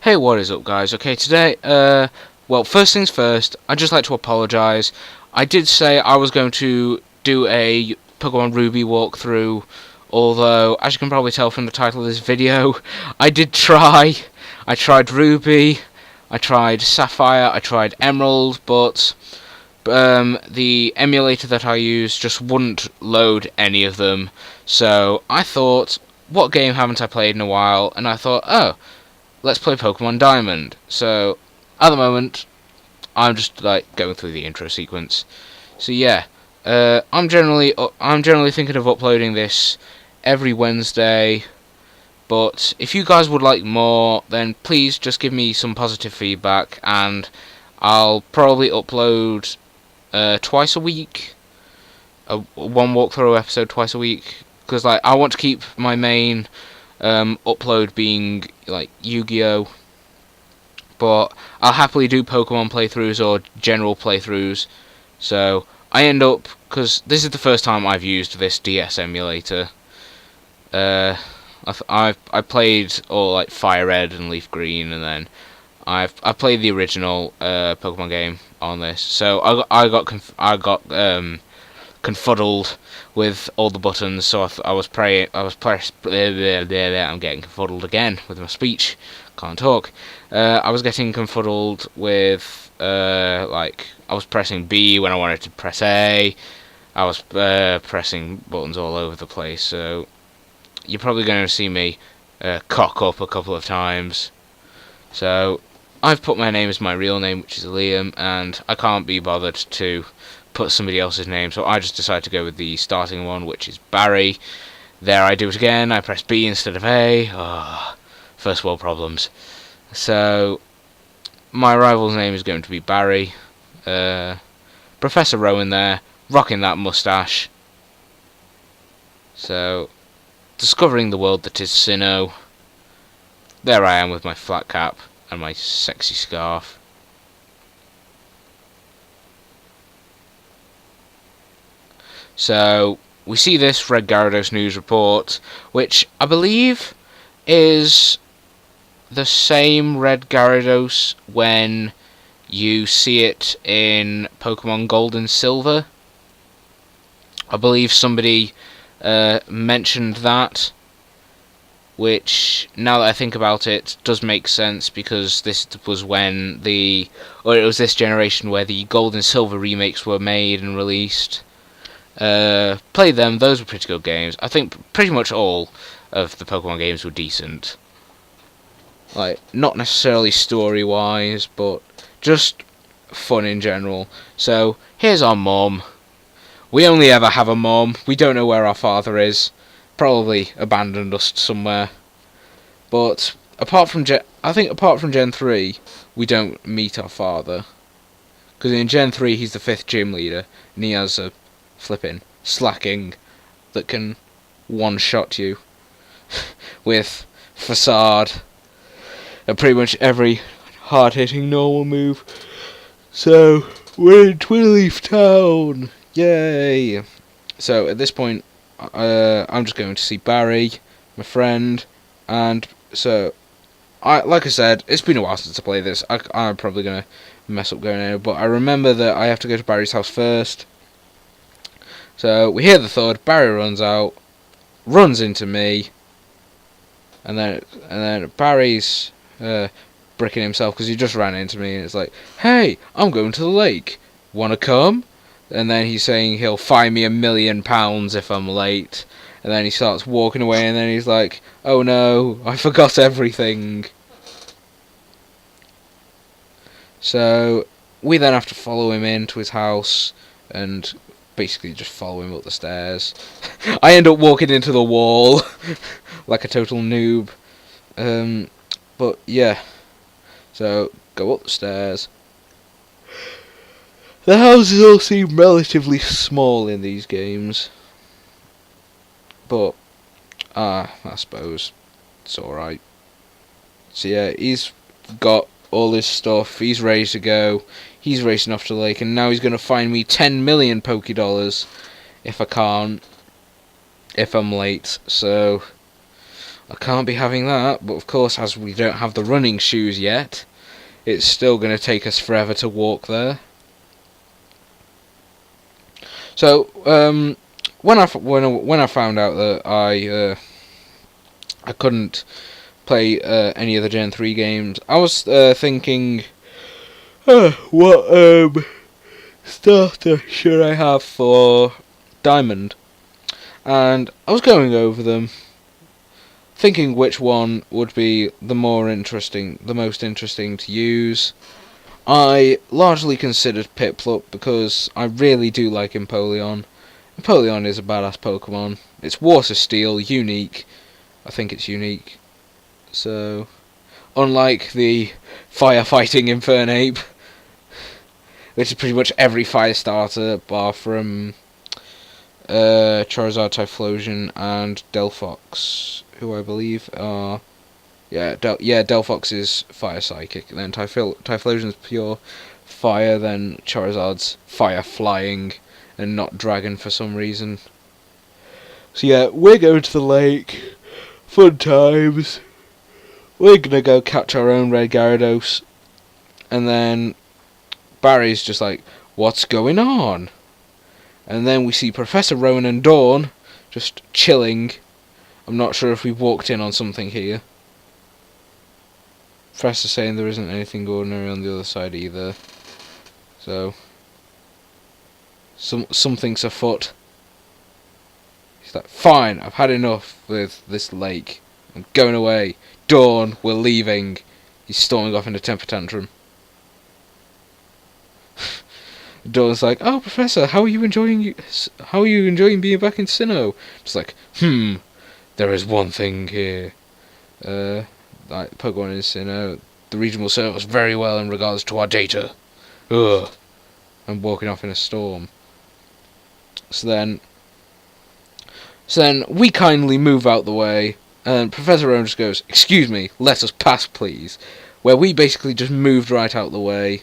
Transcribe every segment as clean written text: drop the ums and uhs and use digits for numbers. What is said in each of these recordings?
Hey, what is up, guys? Okay, today, well, first things first, I'd just like to apologise. I did say I was going to do a Pokemon Ruby walkthrough, although, as you can probably tell from the title of this video, I did try. I tried Ruby, I tried Sapphire, I tried Emerald, but the emulator that I used just wouldn't load any of them. So I thought, what game haven't I played in a while? And I thought, oh, let's play Pokemon Diamond. So, at the moment, I'm just like going through the intro sequence. So yeah, I'm generally thinking of uploading this every Wednesday. But if you guys would like more, then please just give me some positive feedback, and I'll probably upload twice a week, one walkthrough episode twice a week, because like I want to keep my main upload being like Yu-Gi-Oh, but I'll happily do Pokemon playthroughs or general playthroughs. So I end up, because this is the first time I've used this DS emulator. I played all like Fire Red and Leaf Green, and then I played the original Pokemon game on this. So I got confuddled with all the buttons, so I was getting confuddled again with my speech. Can't talk. I was getting confuddled with like I was pressing B when I wanted to press A. I was pressing buttons all over the place. So you're probably going to see me cock up a couple of times. So I've put my name as my real name, which is Liam, and I can't be bothered to put somebody else's name, so I just decided to go with the starting one, which is Barry. There, I do it again. I press B instead of A. Oh, first world problems. So my rival's name is going to be Barry. Professor Rowan there, rocking that mustache. So, discovering the world that is Sinnoh. There I am with my flat cap and my sexy scarf. So, we see this Red Gyarados news report, which I believe is the same Red Gyarados when you see it in Pokemon Gold and Silver. I believe somebody mentioned that, which, now that I think about it, does make sense, because this was when it was this generation where the Gold and Silver remakes were made and released. Played them, those were pretty good games. I think pretty much all of the Pokemon games were decent. Like, not necessarily story-wise, but just fun in general. So, here's our mum. We only ever have a mum. We don't know where our father is. Probably abandoned us somewhere. But, apart from Gen 3, we don't meet our father. Because in Gen 3, he's the 5th gym leader, and he has a flipping slacking that can one-shot you with facade and pretty much every hard-hitting normal move. So we're in Twinleaf Town, yay! So at this point, I'm just going to see Barry, my friend, and so like I said, it's been a while since I played this. I'm probably gonna mess up going there, but I remember that I have to go to Barry's house first. So we hear the thud, Barry runs out, runs into me, and then Barry's bricking himself because he just ran into me, and it's like, hey, I'm going to the lake, wanna come? And then he's saying he'll fine me £1 million if I'm late, and then he starts walking away, and then he's like, oh no, I forgot everything. So we then have to follow him into his house, and basically just follow him up the stairs. I end up walking into the wall like a total noob. But yeah, so go up the stairs. The houses all seem relatively small in these games, but I suppose it's alright. So yeah, he's got all his stuff, he's ready to go. He's racing off to the lake, and now he's going to fine me 10 million Pokédollars if I'm late. So I can't be having that, but of course, as we don't have the running shoes yet, it's still going to take us forever to walk there. So, when I found out that I couldn't play any of the Gen 3 games, I was thinking, what starter should I have for Diamond? And I was going over them, thinking which one would be the most interesting to use. I largely considered Piplup because I really do like Empoleon. Empoleon is a badass Pokemon. It's Water Steel, unique. I think it's unique. So, unlike the firefighting Infernape, which is pretty much every fire starter bar from Charizard, Typhlosion, and Delphox, who I believe are... Delphox is Fire Psychic, then Typhlosion's pure Fire, then Charizard's Fire Flying, and not Dragon for some reason. So yeah, we're going to the lake. Fun times. We're gonna go catch our own red Gyarados. And then Barry's just like, what's going on? And then we see Professor Rowan and Dawn just chilling. I'm not sure if we've walked in on something here. Professor's saying there isn't anything ordinary on the other side either. So, something's afoot. He's like, fine, I've had enough with this lake. I'm going away. Dawn, we're leaving. He's storming off in a temper tantrum. Dawn's like, oh, Professor, how are you enjoying being back in Sinnoh? Just like, there is one thing here. Like Pokemon in Sinnoh, the region will serve us very well in regards to our data. Ugh. I'm walking off in a storm. So then we kindly move out the way, and Professor Rowan just goes, excuse me, let us pass please. Where we basically just moved right out the way.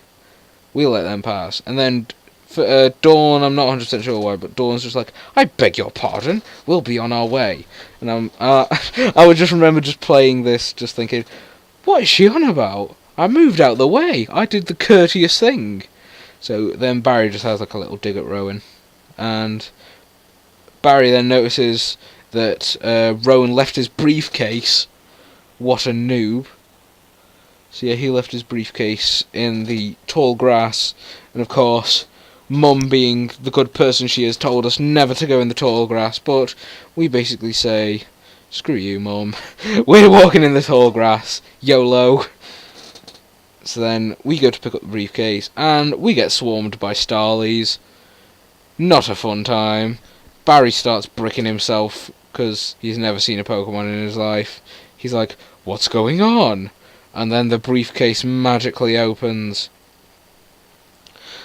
We'll let them pass. And then for Dawn, I'm not 100% sure why, but Dawn's just like, I beg your pardon, we'll be on our way. And I would just remember just playing this, just thinking, what is she on about? I moved out the way. I did the courteous thing. So then Barry just has like a little dig at Rowan. And Barry then notices that Rowan left his briefcase. What a noob. So yeah, he left his briefcase in the tall grass. And of course, Mum, being the good person she is, told us never to go in the tall grass. But we basically say, screw you, Mum. We're walking in the tall grass. YOLO. So then we go to pick up the briefcase, and we get swarmed by Starlies. Not a fun time. Barry starts bricking himself because he's never seen a Pokemon in his life. He's like, what's going on? And then the briefcase magically opens.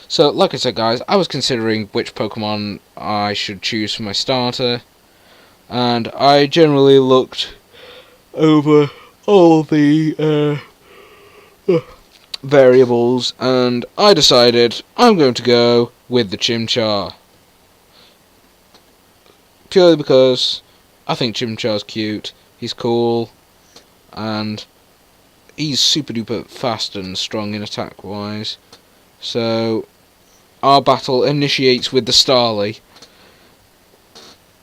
So, like I said, guys, I was considering which Pokemon I should choose for my starter. And I generally looked over all the variables, and I decided I'm going to go with the Chimchar. Purely because I think Chimchar's cute, he's cool, and he's super duper fast and strong in attack wise. So our battle initiates with the Starly.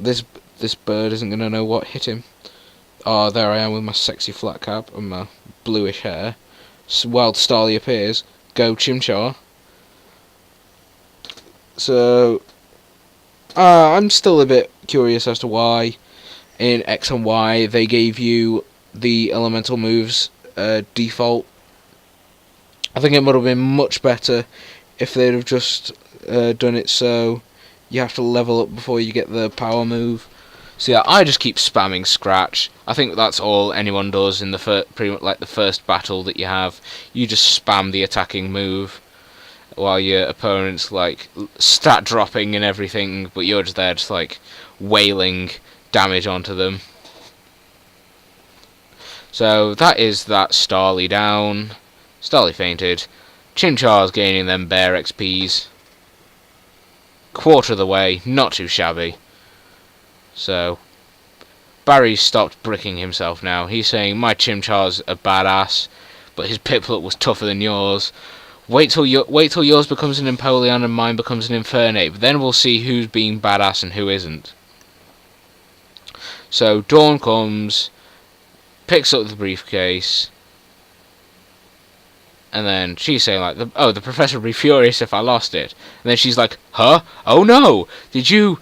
This bird isn't going to know what hit him. Oh, there I am with my sexy flat cap and my bluish hair. Wild Starly appears. Go Chimchar. So I'm still a bit curious as to why in X and Y they gave you the elemental moves default. I think it would have been much better if they'd have just done it so you have to level up before you get the power move. So yeah, I just keep spamming Scratch. I think that's all anyone does in the pretty much like the first battle that you have. You just spam the attacking move while your opponent's like stat dropping and everything, but you're just there just like wailing damage onto them. So that is that Starly down. Starly fainted. Chimchar's gaining them Bear XPs. Quarter of the way, not too shabby. So Barry's stopped bricking himself now. He's saying, my Chimchar's a badass, but his Piplup was tougher than yours. Wait till yours becomes an Empoleon and mine becomes an Infernape. Then we'll see who's being badass and who isn't. So Dawn comes, picks up the briefcase, and then she's saying like, the professor would be furious if I lost it. And then she's like, huh? Oh no! Did you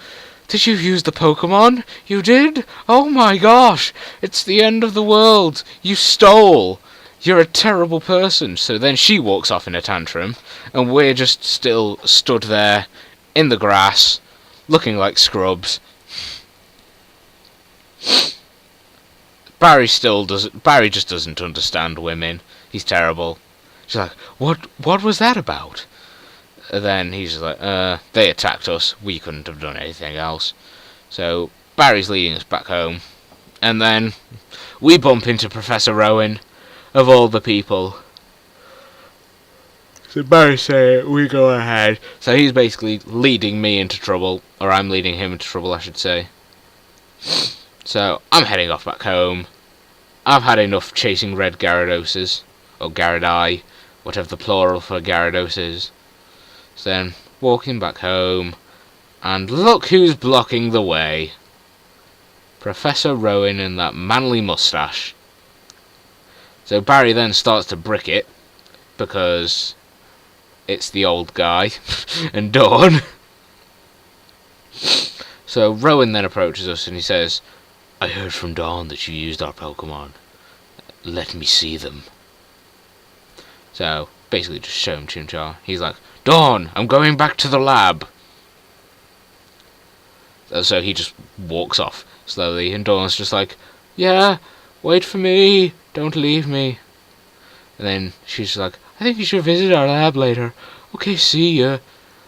use the Pokemon? You did? Oh my gosh! It's the end of the world! You stole! You're a terrible person. So then she walks off in a tantrum, and we're just still stood there in the grass, looking like scrubs. Barry just doesn't understand women. He's terrible. She's like, what was that about? And then he's just like, they attacked us. We couldn't have done anything else. So Barry's leading us back home. And then we bump into Professor Rowan, of all the people. So Barry's saying, we go ahead. So he's basically leading me into trouble. Or I'm leading him into trouble, I should say. So I'm heading off back home. I've had enough chasing red Gyarados, or Gyarados, whatever the plural for Gyarados is. So then walking back home, and look who's blocking the way. Professor Rowan and that manly moustache. So Barry then starts to brick it, because it's the old guy, and Dawn. So Rowan then approaches us and he says, I heard from Dawn that you used our Pokemon. Let me see them. So, basically just show him Chimchar. He's like, Dawn, I'm going back to the lab. So he just walks off slowly, and Dawn's just like, yeah, wait for me, don't leave me. And then she's just like, I think you should visit our lab later. Okay, see ya.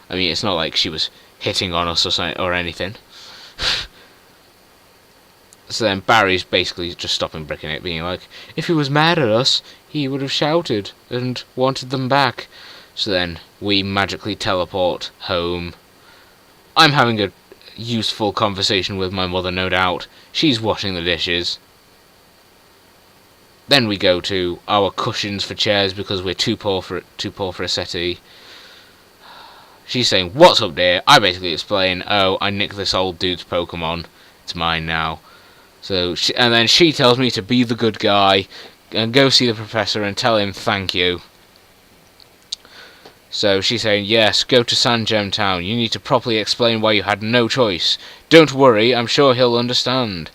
I mean, it's not like she was hitting on us or anything. So then Barry's basically just stopping bricking it, being like, if he was mad at us, he would have shouted and wanted them back. So then we magically teleport home. I'm having a useful conversation with my mother, no doubt. She's washing the dishes. Then we go to our cushions for chairs because we're too poor for a settee. She's saying, what's up there? I basically explain, oh, I nicked this old dude's Pokemon. It's mine now. So, and then she tells me to be the good guy and go see the professor and tell him thank you. So she's saying, yes, go to Sandgem Town. You need to properly explain why you had no choice. Don't worry, I'm sure he'll understand.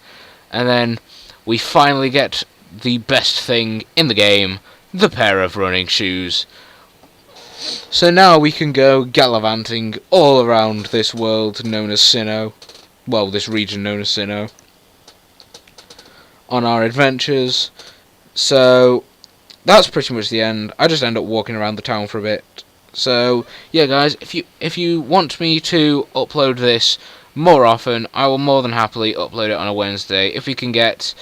And then we finally get the best thing in the game, the pair of running shoes. So now we can go gallivanting all around this world known as Sinnoh. Well, this region known as Sinnoh. On our adventures. So that's pretty much the end. I just end up walking around the town for a bit. So yeah, guys, if you want me to upload this more often, I will more than happily upload it on a Wednesday. If we can get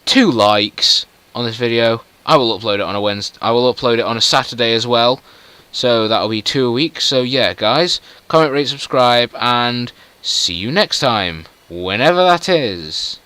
2 likes on this video, I will upload it on a Wednesday. I will upload it on a Saturday as well. So that'll be 2 a week. So yeah, guys, comment, rate, subscribe, and see you next time, whenever that is.